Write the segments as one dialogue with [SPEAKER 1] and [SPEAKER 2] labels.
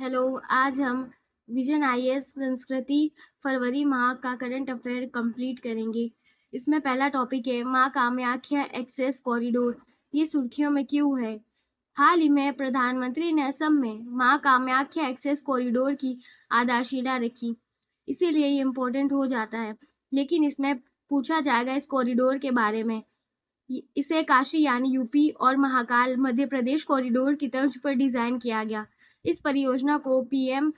[SPEAKER 1] Hello. आज हम vision IAS संस्कृति फरवरी माह का करंट अफेयर कंप्लीट करेंगे। इसमें पहला टॉपिक है मां कामाख्या एक्सेस कॉरिडोर। ये सुर्खियों में क्यों है? हाल ही में प्रधानमंत्री ने असम में मां कामाख्या एक्सेस कॉरिडोर की आधारशिला रखी, इसीलिए ये इम्पोर्टेंट हो जाता है। लेकिन इसमें पूछा जाएगा इस कॉरिडोर के बारे में। इसे काशी यानी यूपी और महाकाल मध्य प्रदेश कॉरिडोर की तर्ज पर डिजाइन किया गया। इस परियोजना को पीएम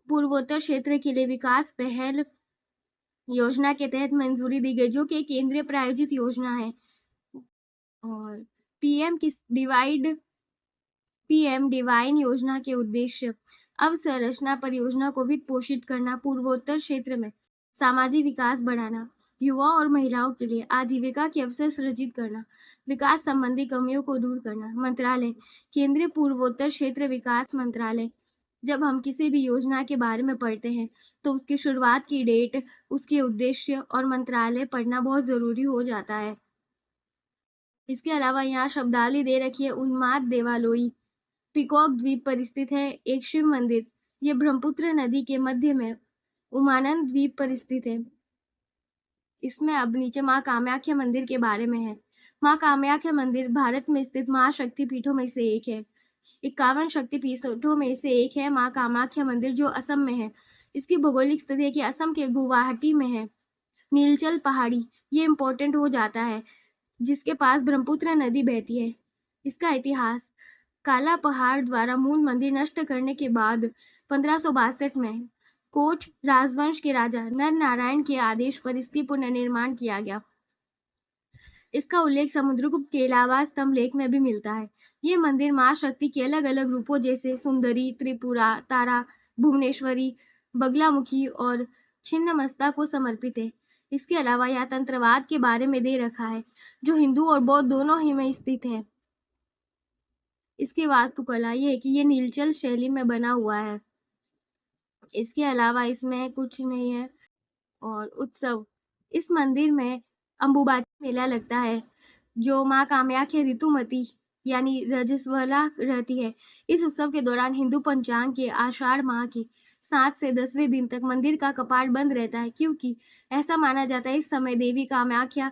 [SPEAKER 1] पूर्वोत्तर क्षेत्र के लिए विकास पहल योजना के तहत मंजूरी दी गई, जो कि केंद्रीय प्रायोजित योजना है। और पीएम किस डिवाइड पीएम डिवाइन योजना के उद्देश्य अवसंरचना परियोजना को वित्त पोषित करना, पूर्वोत्तर क्षेत्र में सामाजिक विकास बढ़ाना, युवा और महिलाओं के लिए आजीविका के अवसर सृजित करना, विकास संबंधी कमियों को दूर करना। मंत्रालय केंद्रीय पूर्वोत्तर क्षेत्र विकास मंत्रालय। जब हम किसी भी योजना के बारे में पढ़ते हैं तो उसकी शुरुआत की डेट, उसके उद्देश्य और मंत्रालय पढ़ना बहुत जरूरी हो जाता है। इसके अलावा यहाँ शब्दावली दे रखी है। उन्माद देवालोई पिकॉक द्वीप पर स्थित है एक शिव मंदिर। ये ब्रह्मपुत्र नदी के मध्य में उमानंद द्वीप पर स्थित है। इसमें अब नीचे माँ कामाख्या मंदिर के बारे में है। माँ कामाख्या मंदिर भारत में स्थित महाशक्ति पीठों में से एक है। 51 शक्तिपीठों में से एक है माँ कामाख्या मंदिर, जो असम में है। इसकी भौगोलिक स्थिति है कि असम के गुवाहाटी में है। नीलचल पहाड़ी, ये इम्पोर्टेंट हो जाता है, जिसके पास ब्रह्मपुत्र नदी बहती है। इसका इतिहास काला पहाड़ द्वारा मूल मंदिर नष्ट करने के बाद 1562 में कोच राजवंश के राजा नर नारायण के आदेश पर इसकी पुनर्निर्माण किया गया। इसका उल्लेख समुद्रगुप्त के अलावा स्तंभलेख में भी मिलता है। ये मंदिर मां शक्ति के अलग अलग रूपों जैसे सुंदरी, त्रिपुरा, तारा, भुवनेश्वरी, बगलामुखी और छिन्नमस्ता को समर्पित है। इसके अलावा यह तंत्रवाद के बारे में दे रखा है, जो हिंदू और बौद्ध दोनों ही में स्थित है। इसकी वास्तुकला ये है कि ये नीलचल शैली में बना हुआ है। इसके अलावा इसमें कुछ नहीं है। और उत्सव, इस मंदिर में अंबुबाची मेला लगता है, जो माँ कामाख्या ऋतुमती यानी रजस्वला रहती है। इस उत्सव के दौरान हिंदू पंचांग के आषाढ़ माह के 7 से 10वें दिन तक मंदिर का कपाट बंद रहता है, क्योंकि ऐसा माना जाता है इस समय देवी कामाख्या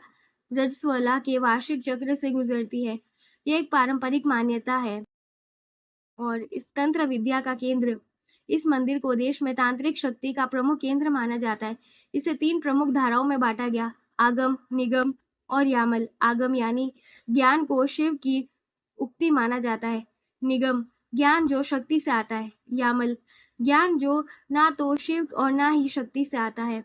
[SPEAKER 1] रजस्वला के वार्षिक चक्र से गुजरती है। यह एक पारंपरिक मान्यता है। और इस तंत्र विद्या का केंद्र, इस मंदिर को देश में तांत्रिक शक्ति का प्रमुख केंद्र माना जाता है। इसे 3 प्रमुख धाराओं में बांटा गया, आगम, निगम और यामल। आगम यानी ज्ञान को शिव की उक्ति माना जाता है। निगम ज्ञान जो शक्ति से आता है। यामल ज्ञान जो ना तो शिव और ना ही शक्ति से आता है।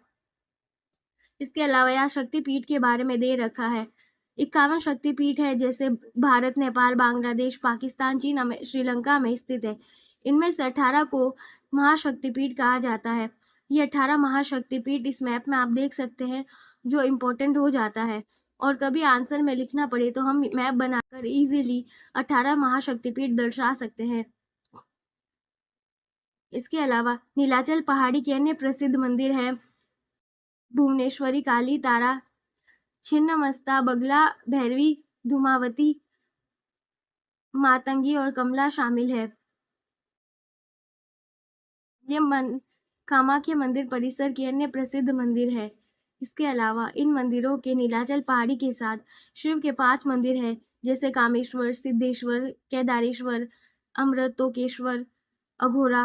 [SPEAKER 1] इसके अलावा यहाँ शक्तिपीठ के बारे में दे रखा है। 51 शक्तिपीठ है, जैसे भारत, नेपाल, बांग्लादेश, पाकिस्तान, चीन, श्रीलंका में स्थित है। इनमें से 18 को महाशक्तिपीठ कहा जाता है। ये 18 महाशक्तिपीठ इस मैप में आप देख सकते हैं, जो इम्पोर्टेंट हो जाता है। और कभी आंसर में लिखना पड़े तो हम मैप बनाकर इजीली 18 महाशक्तिपीठ दर्शा सकते हैं। इसके अलावा नीलाचल पहाड़ी के अन्य प्रसिद्ध मंदिर है भुवनेश्वरी, काली, तारा, छिन्नमस्ता, बगला, भैरवी, धूमावती, मातंगी और कमला शामिल है। ये कामाख्या मंदिर परिसर के अन्य प्रसिद्ध मंदिर है। इसके अलावा इन मंदिरों के नीलाचल पहाड़ी के साथ शिव के 5 मंदिर हैं, जैसे कामेश्वर, सिद्धेश्वर, केदारेश्वर, अमृतोकेश्वर, अघोरा,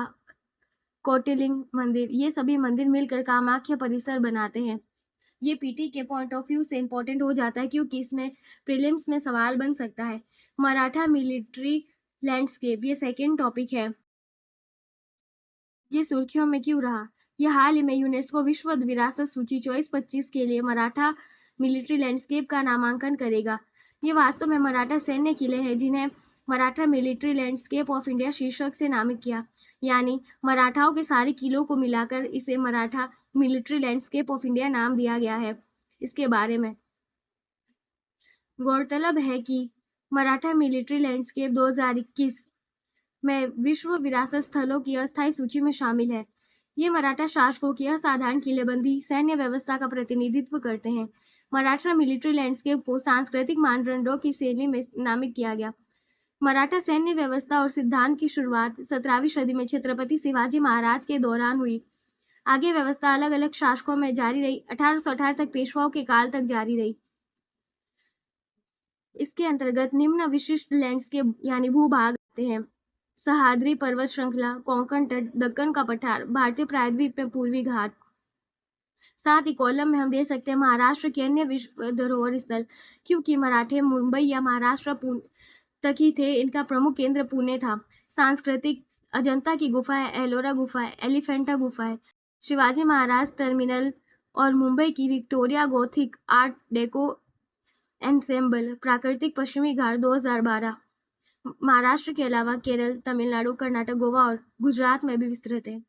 [SPEAKER 1] कोटिलिंग मंदिर। ये सभी मंदिर मिलकर कामाख्या परिसर बनाते हैं। ये पीटी के पॉइंट ऑफ व्यू से इम्पोर्टेंट हो जाता है, क्योंकि इसमें प्रीलिम्स में सवाल बन सकता है। मराठा मिलिट्री लैंडस्केप, ये सेकेंड टॉपिक है। ये सुर्खियों में क्यों रहा? यह हाल ही में यूनेस्को विश्व विरासत सूची 24-25 के लिए मराठा मिलिट्री लैंडस्केप का नामांकन करेगा। ये वास्तव में मराठा सैन्य किले हैं, जिन्हें Maratha military landscape of India शीर्षक से नामित किया, यानी मराठाओं के सारे किलों को मिलाकर इसे Maratha military landscape of India नाम दिया गया है। इसके बारे में गौरतलब है कि मराठा मिलिट्री लैंडस्केप 2021 में विश्व विरासत स्थलों की अस्थायी सूची में शामिल है। ये मराठा शासकों की असाधारण किलेबंदी सैन्य व्यवस्था का प्रतिनिधित्व करते हैं। मराठा मिलिट्री लैंडस्केप को सांस्कृतिक मानदंडों की शैली में नामित किया गया। मराठा सैन्य व्यवस्था और सिद्धांत की शुरुआत 17वीं सदी में छत्रपति शिवाजी महाराज के दौरान हुई। आगे व्यवस्था अलग-अलग शासकों में जारी रही। 1818 तक पेशवाओं के काल तक जारी रही। इसके अंतर्गत निम्न विशिष्ट लैंडस्केप यानी भूभाग आते हैं। सह्याद्री पर्वत श्रृंखला, कोंकण तट, दक्कन का पठार, भारतीय प्रायद्वीप में पूर्वी घाट। साथ ही कॉलम में हम दे सकते हैं महाराष्ट्र के अन्य विश्व धरोहर स्थल, क्योंकि मराठे मुंबई या महाराष्ट्र तक ही थे। इनका प्रमुख केंद्र पुणे था। सांस्कृतिक, अजंता की गुफाएं, एलोरा गुफाएं, एलिफेंटा गुफाएं, शिवाजी महाराज टर्मिनल और मुंबई की Victoria Gothic art deco ensemble. प्राकृतिक पश्चिमी घाट 2012। महाराष्ट्र के अलावा केरल, तमिलनाडु, कर्नाटक, गोवा और गुजरात में भी विस्तृत है।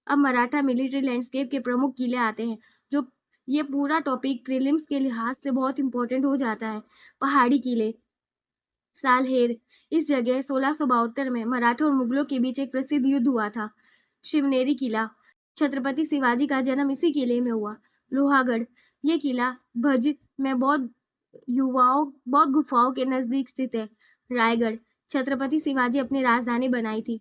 [SPEAKER 1] अब मराठा मिलिट्री लैंडस्केप के प्रमुख किले आते हैं, जो ये पूरा टॉपिक प्रीलिम्स के लिहाज से बहुत इंपॉर्टेंट हो जाता है। पहाड़ी किले, सालहेर, इस जगह 1672 में मराठों और मुगलों के बीच एक प्रसिद्ध युद्ध हुआ था। शिवनेरी किला, छत्रपति शिवाजी का जन्म इसी किले में हुआ। लोहागढ़, ये किला भज में बौद्ध गुफाओं के नजदीक स्थित है। रायगढ़, छत्रपति शिवाजी अपनी राजधानी बनाई थी।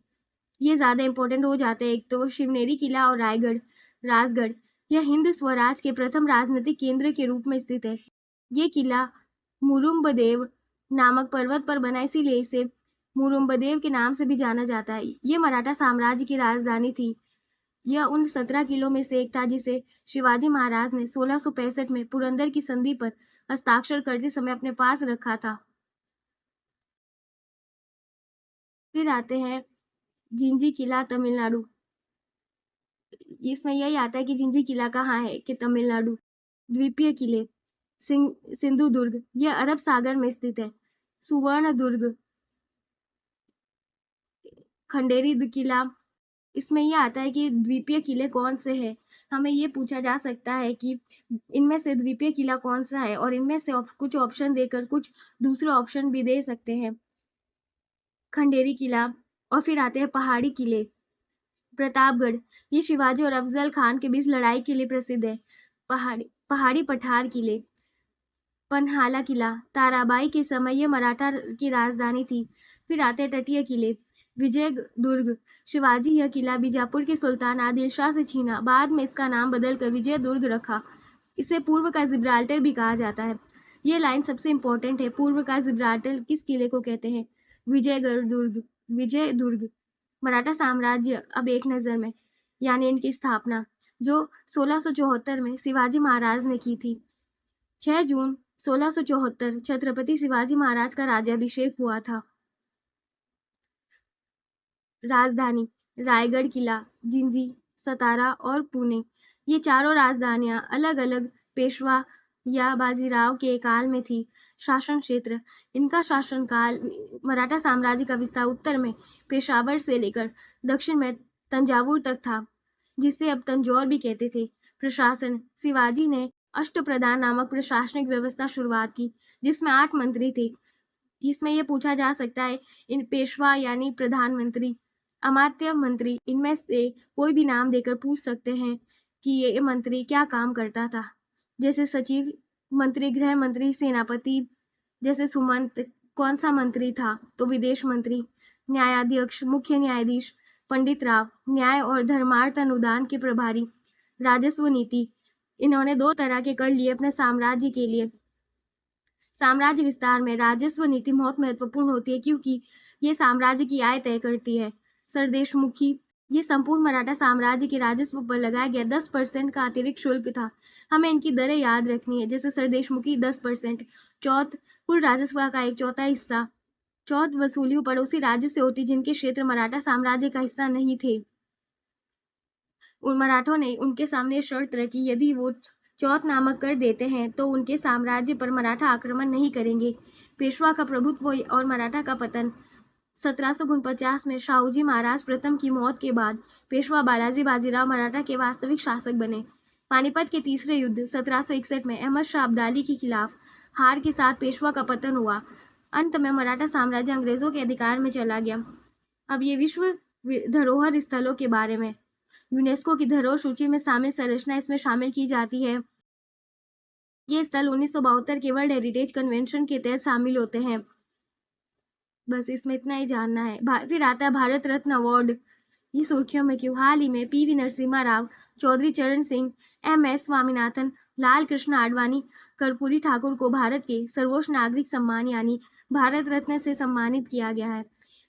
[SPEAKER 1] ये ज्यादा इंपॉर्टेंट हो जाते हैं। एक तो शिवनेरी किला और रायगढ़। राजगढ़, यह हिंद स्वराज के प्रथम राजनीतिक केंद्र के रूप में स्थित है। ये किला मुरुम्बदेव नामक पर्वत पर बना, इसीलिए इसे मुरुम्बदेव के नाम से भी जाना जाता है। ये मराठा साम्राज्य की राजधानी थी। यह उन 17 किलों में से एक था जिसे शिवाजी महाराज ने 1665 में पुरंदर की संधि पर हस्ताक्षर करते समय अपने पास रखा था। फिर आते हैं जिंजी किला, तमिलनाडु। इसमें यही आता है कि जिंजी किला कहाँ है, कि तमिलनाडु। द्वीपीय किले, सिंधु दुर्ग, यह अरब सागर में स्थित है। सुवर्ण दुर्ग, खंडेरी किला, इसमें यह आता है कि द्वीपीय किले कौन से हैं। हमें ये पूछा जा सकता है कि इनमें से द्वीपीय किला कौन सा है, और इनमें से कुछ ऑप्शन देकर कुछ दूसरे ऑप्शन भी दे सकते हैं। खंडेरी किला। और फिर आते हैं पहाड़ी किले। प्रतापगढ़, ये शिवाजी और अफजल खान के बीच लड़ाई के लिए प्रसिद्ध है। पहाड़ी पठार किले। पन्हाला किला, ताराबाई के समय यह मराठा की राजधानी थी। फिर आते हैं तटीय किले। विजय दुर्ग, शिवाजी यह किला बीजापुर के सुल्तान आदिल शाह से छीना, बाद में इसका नाम बदलकर विजय दुर्ग रखा। इसे पूर्व का जिब्राल्टर भी कहा जाता है। ये लाइन सबसे इंपॉर्टेंट है। पूर्व का जिब्राल्टर किस किले को कहते हैं? विजयगढ़ दुर्ग। विजय दुर्ग, मराठा साम्राज्य अब एक नजर में, यानी इनकी स्थापना जो 1674 में शिवाजी महाराज ने की थी। 6 जून 1674 छत्रपति शिवाजी महाराज का राज्याभिषेक हुआ था। राजधानी, रायगढ़ किला, जिंजी, सतारा और पुणे। ये चारों राजधानियां अलग अलग पेशवा या बाजीराव के काल में थी। शासन क्षेत्र, इनका शासनकाल मराठा साम्राज्य का विस्तार उत्तर में पेशावर से लेकर दक्षिण में तंजावुर तक था, जिसे अब तंजौर भी कहते थे। प्रशासन, शिवाजी ने अष्टप्रधान नामक प्रशासनिक व्यवस्था शुरुआत की, जिसमें 8 मंत्री थे। इसमें यह पूछा जा सकता है इन पेशवा यानी प्रधानमंत्री, अमात्य मंत्री, इनमें से कोई भी नाम देकर पूछ सकते हैं कि ये मंत्री क्या काम करता था। जैसे सचिव, मंत्री, गृह मंत्री, सेनापति। जैसे सुमंत कौन सा मंत्री था, तो विदेश मंत्री। न्यायाध्यक्ष, मुख्य न्यायाधीश। पंडित राव, न्याय और धर्मार्थ अनुदान के प्रभारी। राजस्व नीति, इन्होंने 2 तरह के कर लिए अपने साम्राज्य के लिए। साम्राज्य विस्तार में राजस्व नीति बहुत महत्वपूर्ण होती है, क्योंकि ये साम्राज्य की आय तय करती है। सरदेशमुखी, ये संपूर्ण मराठा साम्राज्य के राजस्व पर लगाया गया 10% का अतिरिक्त शुल्क था। हमें इनकी दरें याद रखनी है। जैसे सरदेशमुखी 10%, चौथ कुल राजस्व का 1/4 हिस्सा। चौथ वसूली पड़ोसी राज्यों से होती जिनके क्षेत्र मराठा साम्राज्य का हिस्सा नहीं थे। उन मराठों ने उनके सामने शर्त रखी, यदि वो चौथ नामक कर देते हैं तो उनके साम्राज्य पर मराठा आक्रमण नहीं करेंगे। पेशवा का प्रभुत्व और मराठा का पतन। 1749 में शाहूजी महाराज प्रथम की मौत के बाद पेशवा बालाजी बाजीराव मराठा के वास्तविक शासक बने। पानीपत के तीसरे युद्ध 1761 में अहमद शाह अब्दाली के खिलाफ हार के साथ पेशवा का पतन हुआ। अंत में मराठा साम्राज्य अंग्रेजों के अधिकार में चला गया। अब ये विश्व धरोहर स्थलों के बारे में। यूनेस्को की धरोहर सूची में शामिल संरचना इसमें शामिल की जाती है। ये स्थल 1972 के वर्ल्ड हेरिटेज कन्वेंशन के तहत शामिल होते हैं। बस इसमें इतना ही जानना है। फिर आता है भारत रत्न अवार्ड। ये सुर्खियों में क्यों? हाल ही में पीवी नरसिम्हा राव, चौधरी चरण सिंह, एमएस स्वामीनाथन, लाल कृष्ण आडवाणी, कर्पूरी ठाकुर को भारत के सर्वोच्च नागरिक सम्मान यानी भारत रत्न से सम्मानित किया गया है।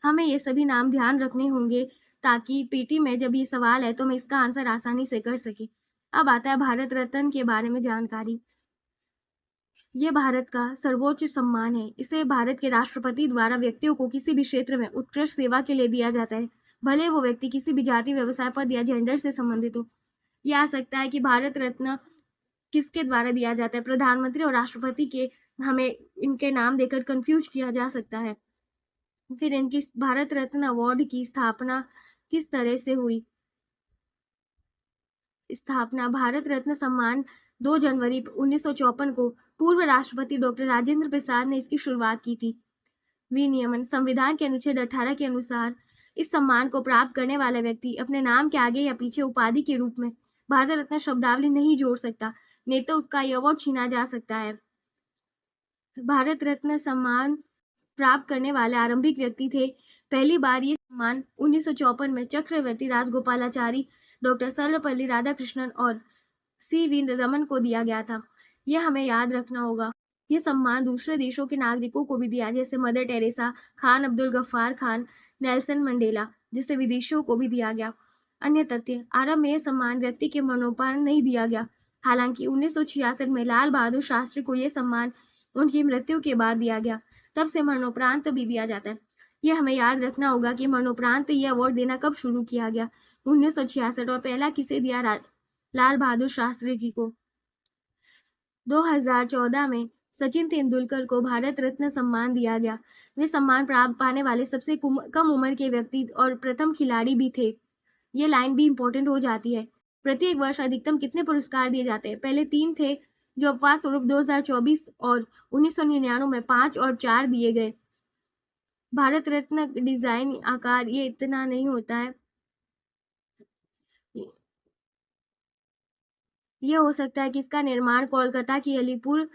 [SPEAKER 1] हमें ये सभी नाम ध्यान रखने होंगे ताकि पीटी में जब ये सवाल है तो मैं इसका आंसर आसानी से कर सके। अब आता है भारत रत्न के बारे में जानकारी। ये भारत का सर्वोच्च सम्मान है। इसे भारत के राष्ट्रपति द्वारा व्यक्तियों को किसी भी क्षेत्र में उत्कृष्ट सेवा के लिए दिया जाता है, भले वो व्यक्ति किसी भी जाति, व्यवसाय, पद या जेंडर से संबंधित हो। यह आ सकता है कि भारत रत्न किसके द्वारा दिया जाता है? प्रधानमंत्री और राष्ट्रपति के हमें इनके नाम देकर कंफ्यूज किया जा सकता है। फिर इनकी भारत रत्न अवार्ड की स्थापना किस तरह से हुई? स्थापना भारत रत्न सम्मान 2 जनवरी 1954 को पूर्व राष्ट्रपति डॉक्टर राजेंद्र प्रसाद ने इसकी शुरुआत की थी। विनियमन संविधान के अनुच्छेद 18 के अनुसार इस सम्मान को प्राप्त करने वाला व्यक्ति अपने नाम के आगे या पीछे उपाधि के रूप में भारत रत्न शब्दावली नहीं जोड़ सकता, नहीं तो उसका यह अवार्ड छीना जा सकता है। भारत रत्न सम्मान प्राप्त करने वाले आरंभिक व्यक्ति थे। पहली बार ये सम्मान 1954 में चक्रवर्ती राजगोपालाचारी, डॉक्टर सर्वपल्ली राधाकृष्णन और सी.वी. रमन को दिया गया था। यह हमें याद रखना होगा। ये सम्मान दूसरे देशों के नागरिकों को भी दिया, जैसे Mother Teresa, Khan Abdul Ghaffar Khan, Nelson Mandela, जिसे विदेशियों को भी दिया गया। अन्य तथ्य, आरंभ में यह सम्मान व्यक्ति के मरणोपरांत नहीं दिया गया। हालांकि 1966 में लाल बहादुर शास्त्री को यह सम्मान उनकी मृत्यु के बाद दिया गया। तब से मरणोपरांत भी दिया जाता है। यह हमें याद रखना होगा कि मरणोपरांत यह अवार्ड देना कब शुरू किया गया, 1966, और पहला किसे दिया? लाल बहादुर शास्त्री जी को। 2014 में सचिन तेंदुलकर को भारत रत्न सम्मान दिया गया। वे सम्मान प्राप्त पाने वाले सबसे कम उम्र के व्यक्ति और प्रथम खिलाड़ी भी थे। ये लाइन भी इम्पोर्टेंट हो जाती है। प्रत्येक वर्ष अधिकतम कितने पुरस्कार दिए जाते हैं? पहले 3 थे, जो अपवाद स्वरूप 2024 और 1999 में 5 और 4 दिए गए। भारत रत्न डिजाइन आकार ये इतना नहीं होता है। यह हो सकता है कि इसका निर्माण कोलकाता की अलीपुर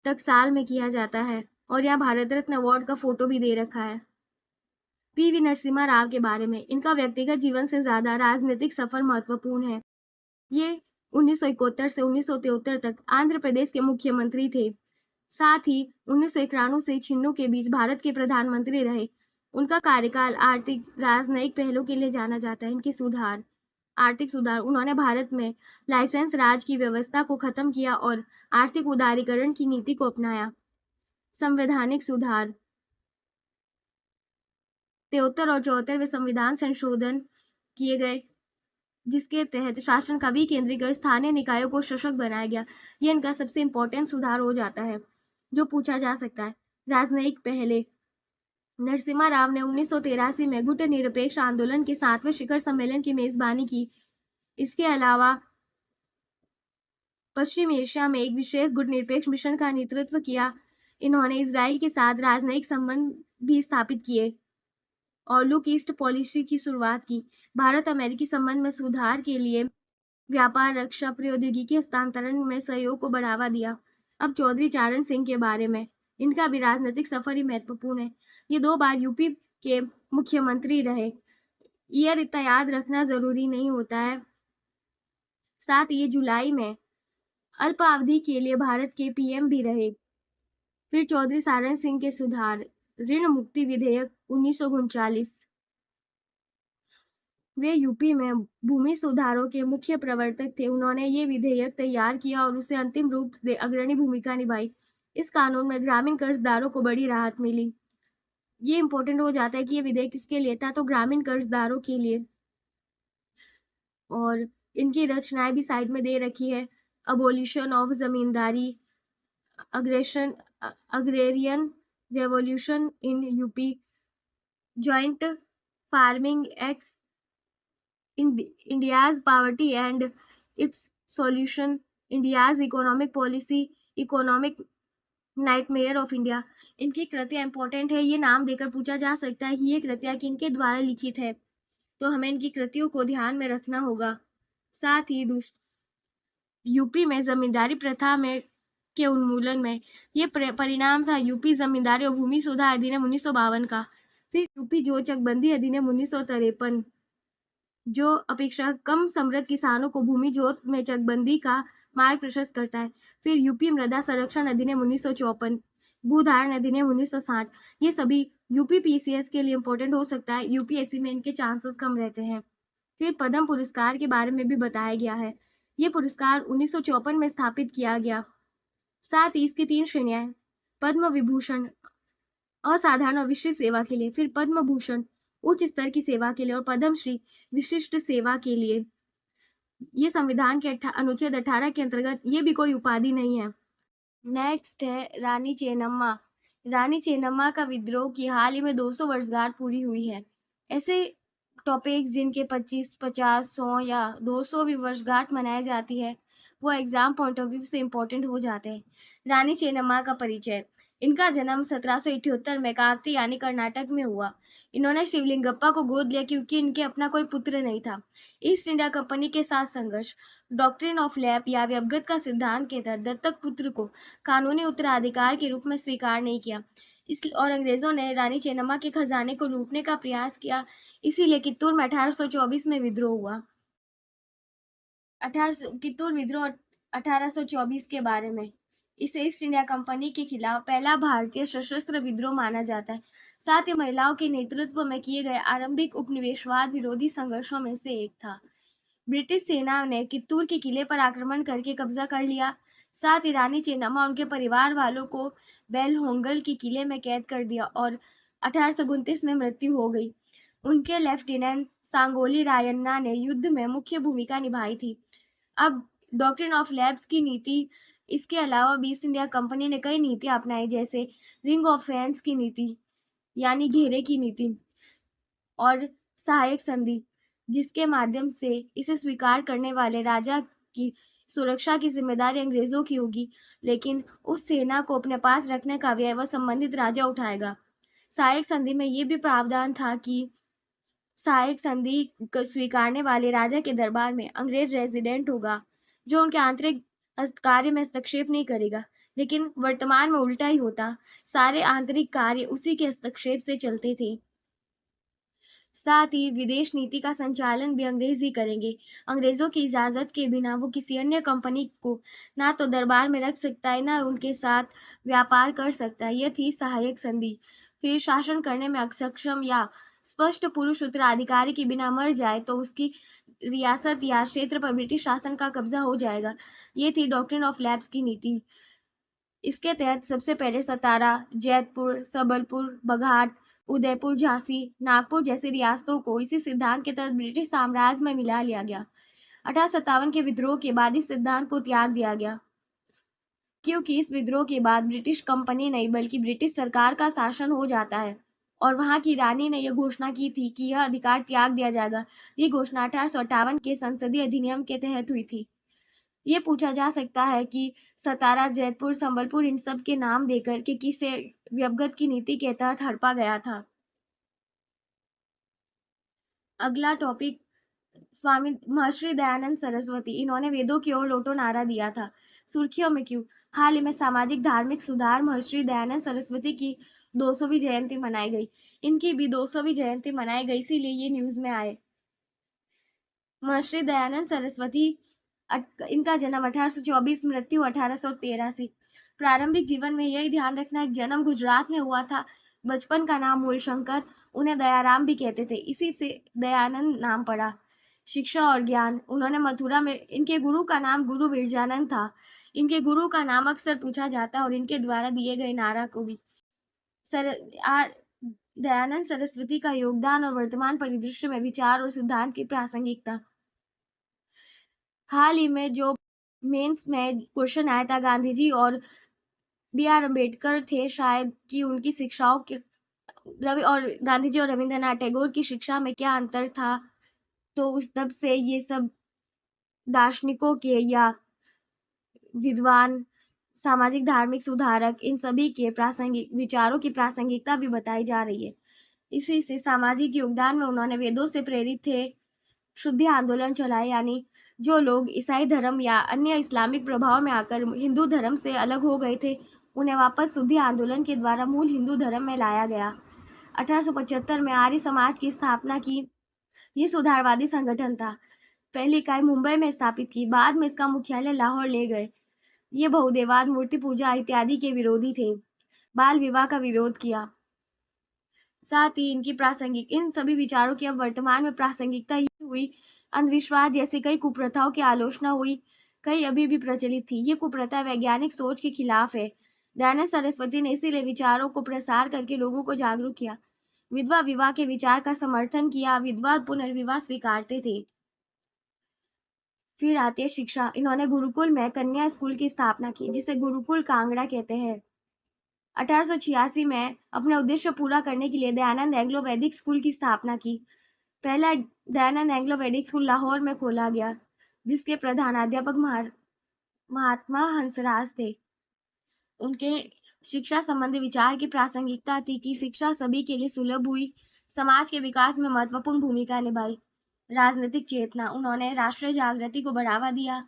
[SPEAKER 1] टकसाल में किया जाता है, और यहाँ भारत रत्न अवार्ड का फोटो भी दे रखा है। पीवी नरसिम्हा राव के बारे में, इनका व्यक्तिगत जीवन से ज्यादा राजनीतिक सफर महत्वपूर्ण है। ये 1971 से 1973 तक आंध्र प्रदेश के मुख्यमंत्री थे। साथ ही 1991 से छिन्नों के बीच भारत के प्रधानमंत्री रहे। उनका कार्यकाल आर्थिक राजनयिक पहलों के लिए जाना जाता है। इनके सुधार, आर्थिक सुधार, उन्होंने भारत में लाइसेंस राज की व्यवस्था को खत्म किया और आर्थिक उदारीकरण की नीति को अपनाया। संवैधानिक सुधार, 73 और 74वें संविधान संशोधन किए गए, जिसके तहत शासन का विकेंद्रीकरण, स्थानीय निकायों को सशक्त बनाया गया। यह इनका सबसे इंपॉर्टेंट सुधार हो जाता है जो पूछा जा सकता है। राजनयिक पहले, नरसिम्हा राव ने 1983 में गुटनिरपेक्ष आंदोलन के 7वें शिखर सम्मेलन की मेजबानी की। इसके अलावा पश्चिम एशिया में एक विशेष गुटनिरपेक्ष मिशन का नेतृत्व किया। इन्होंने इजराइल के साथ राजनयिक संबंध भी स्थापित किए और लुक ईस्ट पॉलिसी की शुरुआत की। भारत अमेरिकी संबंध में सुधार के लिए व्यापार, रक्षा, प्रौद्योगिकी हस्तांतरण में सहयोग को बढ़ावा दिया। अब चौधरी चरण सिंह के बारे में, इनका भी राजनीतिक सफर ही महत्वपूर्ण है। ये 2 बार यूपी के मुख्यमंत्री रहे। ईयर इतना याद रखना जरूरी नहीं होता है। साथ ही ये जुलाई में अल्पावधि के लिए भारत के पीएम भी रहे। फिर चौधरी चरण सिंह के सुधार, ऋण मुक्ति विधेयक 1939, वे यूपी में भूमि सुधारों के मुख्य प्रवर्तक थे। उन्होंने ये विधेयक तैयार किया और उसे अंतिम रूप दे अग्रणी भूमिका निभाई। इस कानून में ग्रामीण कर्जदारों को बड़ी राहत मिली। ये इंपॉर्टेंट हो जाता है कि ये विधेयक किसके लिए था, तो ग्रामीण कर्जदारों के लिए। और इनकी रचनाएं भी साइड में दे रखी है। Abolition of zamindari, agrarian revolution in UP, joint farming act, India's poverty and its solution, India's economic policy, economic nightmare of India। इनकी कृतियां इंपॉर्टेंट है। ये नाम देकर पूछा जा सकता है कि ये कृतियां किनके द्वारा लिखित है, तो हमें इनकी कृतियों को ध्यान में रखना होगा। साथ ही यूपी में जमींदारी प्रथा में के उन्मूलन में। ये परिणाम था यूपी जमींदारी और भूमि सुधार अधिनियम 1952 का। फिर यूपी जो चकबंदी अधिनियम 1953, जो अपेक्षाकृत कम समृद्ध किसानों को भूमि जोत में चकबंदी का मार्ग प्रशस्त करता है। फिर यूपी मृदा संरक्षण अधिनियम 1954, भूधारण अधिनियम 1960। ये सभी यूपी पीसीएस के लिए इम्पोर्टेंट हो सकता है, यूपीएससी में इनके चांसेस कम रहते हैं। फिर पद्म पुरस्कार के बारे में भी बताया गया है। ये पुरस्कार 1954 में स्थापित किया गया। साथ ही इसकी 3 श्रेणियाँ हैं। पद्म विभूषण असाधारण और विशिष्ट सेवा के लिए, फिर पद्म भूषण उच्च स्तर की सेवा के लिए और पद्मश्री विशिष्ट सेवा के लिए। ये संविधान के अनुच्छेद 18 के अंतर्गत ये भी कोई उपाधि नहीं है। नेक्स्ट है रानी चेन्नम्मा। रानी चेन्नम्मा का विद्रोह की हाल ही में 200 वर्षगांठ पूरी हुई है। ऐसे टॉपिक्स जिनके 25, 50, 100 या 200वीं वर्षगांठ मनाई जाती है, वो एग्जाम पॉइंट ऑफ व्यू से इम्पोर्टेंट हो जाते हैं। रानी चेन्नम्मा का परिचय। इनका जन्म 1778 में काकती यानी कर्नाटक में हुआ। इन्होंने शिवलिंगप्पा को गोद लिया क्योंकि इनके अपना कोई पुत्र नहीं था। ईस्ट इंडिया कंपनी के साथ संघर्ष। डॉक्ट्रिन ऑफ लैप या व्यवगत का सिद्धांत के तहत दत्तक पुत्र को कानूनी उत्तराधिकार के रूप में स्वीकार नहीं किया। इस और अंग्रेजों ने रानी चेन्नम्मा के खजाने को लूटने का प्रयास किया, इसीलिए कित्तूर में 1824 में विद्रोह हुआ। कित्तूर विद्रोह 1824 के बारे में। इसे ईस्ट इंडिया कंपनी के खिलाफ पहला भारतीय सशस्त्र विद्रोह माना जाता है। साथ ही महिलाओं के नेतृत्व में किए गए आरंभिक उपनिवेशवाद विरोधी संघर्षों में से एक था। ब्रिटिश सेना ने कित्तूर के किले पर आक्रमण करके कब्जा कर लिया। साथ ही रानी चेन्नम्मा और उनके परिवार वालों को बेलहोंगल के किले में कैद कर दिया और 1829 में मृत्यु हो गई। उनके लेफ्टिनेंट सांगोली रायन्ना ने युद्ध में मुख्य भूमिका निभाई थी। अब डॉक्ट्रिन ऑफ लैप्स की नीति, इसके अलावा भी ईस्ट इंडिया कंपनी ने कई नीतियां अपनाई, जैसे रिंग ऑफ फेंस की नीति यानी घेरे की नीति और सहायक संधि, जिसके माध्यम से इसे स्वीकार करने वाले राजा की सुरक्षा की जिम्मेदारी अंग्रेजों की होगी, लेकिन उस सेना को अपने पास रखने का व्यय वह संबंधित राजा उठाएगा। सहायक संधि में ये भी प्रावधान था कि सहायक संधि को स्वीकारने वाले राजा के दरबार में अंग्रेज रेजिडेंट होगा, जो उनके आंतरिक कार्य में हस्तक्षेप नहीं करेगा। लेकिन वर्तमान में उल्टा ही होता, सारे आंतरिक कार्य उसी के हस्तक्षेप से चलते थे। साथ ही विदेश नीति का संचालन भी अंग्रेज ही करेंगे। अंग्रेजों की इजाज़त के बिना वो किसी अन्य कंपनी को ना तो दरबार में रख सकता है, ना उनके साथ व्यापार कर सकता है। यह थी सहायक संधि। फिर शासन करने में अक्षम या स्पष्ट पुरुष उत्तराधिकारी के बिना मर जाए तो उसकी रियासत या क्षेत्र पर ब्रिटिश शासन का कब्जा हो जाएगा। ये थी डॉक्ट्रिन ऑफ लैप्स की नीति। इसके तहत सबसे पहले सतारा, जैतपुर, सबलपुर, बघाट, उदयपुर, झांसी, नागपुर जैसी रियासतों को इसी सिद्धांत के तहत ब्रिटिश साम्राज्य में मिला लिया गया। 1857 के विद्रोह के बाद इस सिद्धांत को त्याग दिया गया, क्योंकि इस विद्रोह के बाद ब्रिटिश कंपनी नहीं बल्कि ब्रिटिश सरकार का शासन हो जाता है और वहां की रानी ने यह घोषणा की थी कि यह अधिकार त्याग दिया जाएगा। ये घोषणा 1858 के संसदीय अधिनियम के तहत हुई थी। ये पूछा जा सकता है कि सतारा, जैतपुर, संबलपुर इन सब के नाम देकर के किसे व्यवगत की नीति के तहत हड़पा गया था। अगला टॉपिक स्वामी महर्षि दयानंद सरस्वती। इन्होंने वेदों की ओर लोटो नारा दिया था। सुर्खियों में क्यों? हाल ही में सामाजिक धार्मिक सुधार महर्षि दयानंद सरस्वती की 200वीं जयंती मनाई गई। इनकी भी 200वीं जयंती मनाई गई, इसीलिए ये न्यूज में आए। महर्षि दयानंद सरस्वती, इनका जन्म 1824, मृत्यु 1883। प्रारंभिक जीवन में यही ध्यान रखना है, जन्म गुजरात में हुआ था। बचपन का नाम मूलशंकर, उन्हें दयाराम भी कहते थे, इसी से दयानंद नाम पड़ा। शिक्षा और ज्ञान, उन्होंने मथुरा में, इनके गुरु का नाम गुरु विरजानंद था। इनके गुरु का नाम अक्सर पूछा जाता है और इनके द्वारा दिए गए नारा को भी। दयानंद सरस्वती का योगदान और वर्तमान परिदृश्य में विचार और सिद्धांत की प्रासंगिकता। हाल ही में जो मेंस में क्वेश्चन आया था, गांधी जी और बी आर अम्बेडकर थे, शायद कि उनकी शिक्षाओं के गांधी जी और रविंद्रनाथ टैगोर की शिक्षा में क्या अंतर था, तो उस तब से ये सब दार्शनिकों के या विद्वान, सामाजिक धार्मिक सुधारक, इन सभी के प्रासंगिक विचारों की प्रासंगिकता भी बताई जा रही है। इसी से सामाजिक योगदान में उन्होंने वेदों से प्रेरित थे, शुद्धि आंदोलन चलाए, यानी जो लोग ईसाई धर्म या अन्य इस्लामिक प्रभाव में आकर हिंदू धर्म से अलग हो गए थे, उन्हें वापस शुद्धि आंदोलन के द्वारा मूल हिंदू धर्म में लाया गया। 1875 में आर्य समाज की स्थापना की। ये सुधारवादी संगठन था। पहली इकाई मुंबई में स्थापित की, बाद में इसका मुख्यालय लाहौर ले गए। ये बहुदेववाद, मूर्ति पूजा इत्यादि के विरोधी थे। बाल विवाह का विरोध किया। साथ ही इनकी प्रासंगिक इन सभी विचारों की अब वर्तमान में प्रासंगिकता ये हुई, अंधविश्वास जैसी कई कुप्रथाओं की आलोचना हुई, कई अभी भी प्रचलित थी। ये कुप्रथा वैज्ञानिक सोच के खिलाफ है। दयानंद सरस्वती ने इसीलिए विचारों को प्रसार करके लोगों को जागरूक किया। विधवा विवाह के विचार का समर्थन किया, विधवा पुनर्विवाह स्वीकारते थे। फिर आती है शिक्षा। इन्होंने गुरुकुल में कन्या स्कूल की स्थापना की, जिसे गुरुकुल कांगड़ा कहते हैं। 1886 में अपना उद्देश्य पूरा करने के लिए दयानंद एंग्लो वैदिक स्कूल की स्थापना की। पहला दयानंद एंग्लो वैदिक स्कूल लाहौर में खोला गया, जिसके प्रधानाध्यापक महात्मा हंसराज थे। उनके शिक्षा संबंधी विचार की प्रासंगिकता थी कि शिक्षा सभी के लिए सुलभ हुई, समाज के विकास में महत्वपूर्ण भूमिका निभाई। राजनीतिक चेतना। उन्होंने राष्ट्रीय जागृति को बढ़ावा दिया।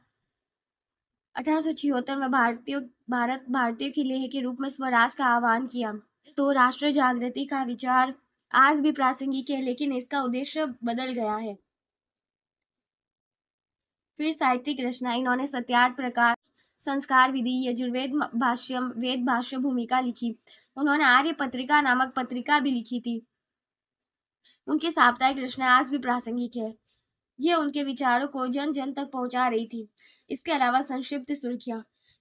[SPEAKER 1] 1876 में भारतीय के लेह के रूप में स्वराज का आह्वान किया। तो राष्ट्रीय जागृति का विचार आज भी प्रासंगिक है, लेकिन इसका उद्देश्य बदल गया है। फिर साहित्यिक रचना। इन्होंने सत्यार्थ प्रकाश, संस्कार विधि, यजुर्वेद भाष्यम, वेद भाष्य भूमिका लिखी। उन्होंने आर्य पत्रिका नामक पत्रिका भी लिखी थी। उनकी साप्ताहिक रचना आज भी प्रासंगिक है। ये उनके विचारों को जन जन तक पहुंचा रही थी। इसके अलावा संक्षिप्त सुर्खियां।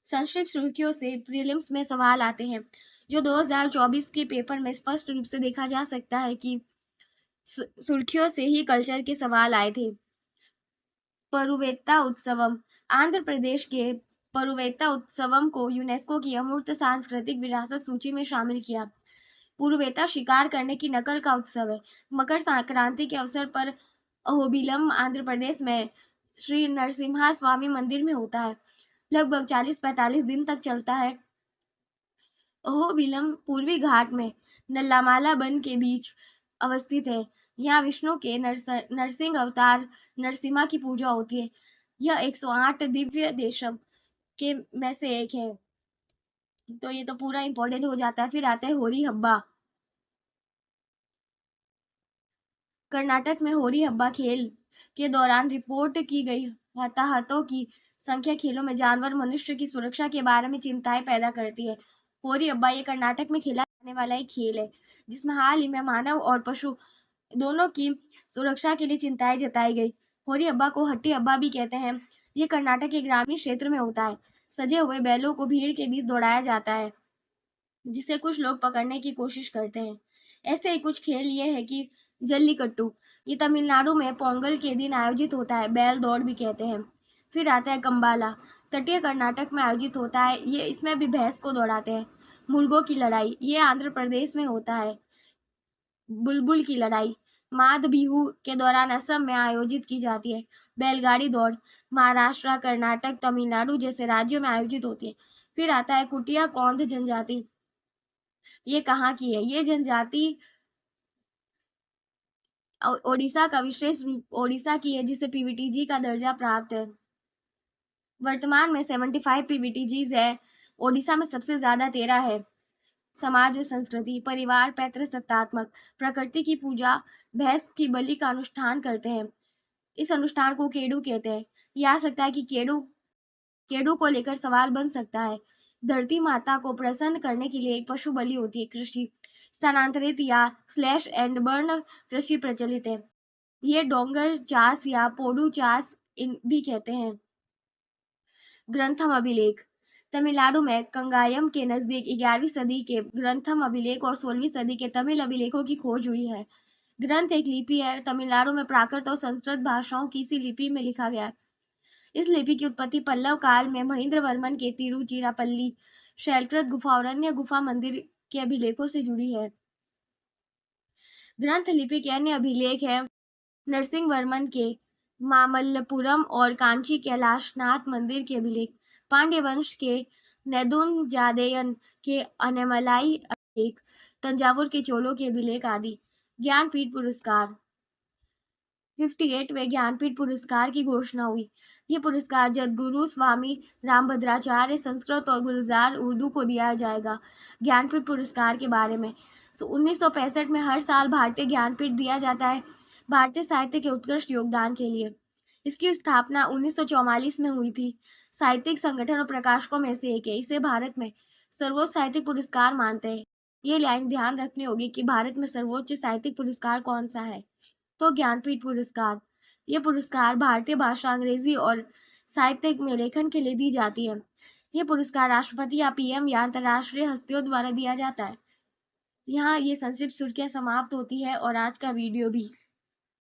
[SPEAKER 1] संक्षिप्त सुर्खियों से प्रीलिम्स में सवाल आते हैं, जो 2024 के पेपर में स्पष्ट रूप से देखा जा सकता है कि सुर्खियों से ही कल्चर के सवाल आए थे। परुवेत्ता उत्सवम। आंध्र प्रदेश के परुवेत्ता उत्सवम को यूनेस्को की अमूर्त सांस्कृतिक विरासत सूची में शामिल किया। पुरुवेत्ता शिकार करने की नकल का उत्सव है। मकर संक्रांति के अवसर पर अहोबिलम आंध्र प्रदेश में श्री नरसिम्हा स्वामी मंदिर में होता है। लगभग 40-45 दिन तक चलता है। अहोबिलम पूर्वी घाट में नल्लामाला वन के बीच अवस्थित है। यहाँ विष्णु के नरसिंह अवतार नरसिम्हा की पूजा होती है। यह 108 दिव्य देशम के में से एक है। तो ये तो पूरा इंपॉर्टेंट हो जाता है। फिर आता है होरी हब्बा। कर्नाटक में होरी हब्बा खेल के दौरान रिपोर्ट की गई हताहतों की संख्या खेलों में जानवर मनुष्य की सुरक्षा के बारे में चिंताएं पैदा करती है। होरी हब्बा ये कर्नाटक में खेला जाने वाला एक खेल है, जिसमें हाल ही में मानव और पशु दोनों की सुरक्षा के लिए चिंताएं जताई गई। होरी हब्बा को हट्टी हब्बा भी कहते हैं। ये कर्नाटक के ग्रामीण क्षेत्र में होता है। सजे हुए बैलों को भीड़ के बीच दौड़ाया जाता है, जिसे कुछ लोग पकड़ने की कोशिश करते हैं। ऐसे ही कुछ खेल ये है कि जल्लीकट्टू। ये तमिलनाडु में पोंगल के दिन आयोजित होता है, बैल दौड़ भी कहते हैं। फिर आता है कंबाला। तटीय कर्नाटक में आयोजित होता है। ये इसमें भी भैंस को दौड़ाते हैं। मुर्गों की लड़ाई। ये आंध्र प्रदेश में होता है। बुलबुल की लड़ाई माघ बिहू के दौरान असम में आयोजित की जाती है। बैलगाड़ी दौड़ महाराष्ट्र, कर्नाटक, तमिलनाडु जैसे राज्यों में आयोजित होती है। फिर आता है कुटिया कौंध जनजाति। ये कहाँ की है? ये जनजाति ओडिशा का विशेष रूप ओडिशा की है, जिसे पीवीटीजी का दर्जा प्राप्त है। वर्तमान में 75 पीवीटीजीज है। ओडिशा में सबसे ज्यादा 13 है। समाज और संस्कृति। परिवार पैतृसत्तात्मक। प्रकृति की पूजा, भैंस की बलि का अनुष्ठान करते हैं। इस अनुष्ठान को केडू कहते हैं। यह आ सकता है कि केडू केडू को लेकर सवाल बन सकता है। धरती माता को प्रसन्न करने के लिए एक पशु बलि होती है। कृषि। स्थानांतरित या स्लैश एंड बर्न कृषि प्रचलित है। ये डोंगर चास या पोडू चास भी कहते हैं। ग्रंथम अभिलेख। तमिलनाडु में कंगायम के नजदीक 11वीं सदी के ग्रंथम अभिलेख और 16वीं सदी के तमिल अभिलेखों की खोज हुई है। ग्रंथ एक लिपि है। तमिलनाडु में प्राकृत और संस्कृत भाषाओं की इसी लिपि में लिखा गया है। इस लिपि की उत्पत्ति पल्लव काल में महेंद्र वर्मन के तिरुचिरापल्ली शैलकृत गुफा और अन्य गुफा मंदिर के अभिलेखों से जुड़ी है। ग्रंथ लिपि के अन्य अभिलेख है नरसिंह वर्मन के मामल्लपुरम और कांची कैलाशनाथ मंदिर के अभिलेख, पांड्य वंश के नेदुंजादेयन के अनेमलाई अभिलेख, तंजावुर के चोलों के अभिलेख आदि। ज्ञानपीठ पुरस्कार। 58वें ज्ञानपीठ पुरस्कार की घोषणा हुई। ये पुरस्कार जगद्गुरु स्वामी रामभद्राचार्य संस्कृत और गुलजार उर्दू को दिया जाएगा। ज्ञानपीठ पुरस्कार के बारे में 1965 में हर साल भारतीय ज्ञानपीठ दिया जाता है भारतीय साहित्य के उत्कृष्ट योगदान के लिए। इसकी स्थापना 1944 में हुई थी। साहित्यिक संगठन और प्रकाशकों में से एक है। इसे भारत में सर्वोच्च साहित्यिक पुरस्कार मानते हैं। ये लाइन ध्यान रखनी होगी कि भारत में सर्वोच्च साहित्यिक पुरस्कार कौन सा है। तो ज्ञानपीठ पुरस्कार, ये पुरस्कार भारतीय भाषा, अंग्रेजी और साहित्य में लेखन के लिए दी जाती है। ये पुरस्कार राष्ट्रपति या पीएम या अंतर्राष्ट्रीय हस्तियों द्वारा दिया जाता है। यहाँ ये संक्षिप्त सुर्खियाँ समाप्त होती है और आज का वीडियो भी।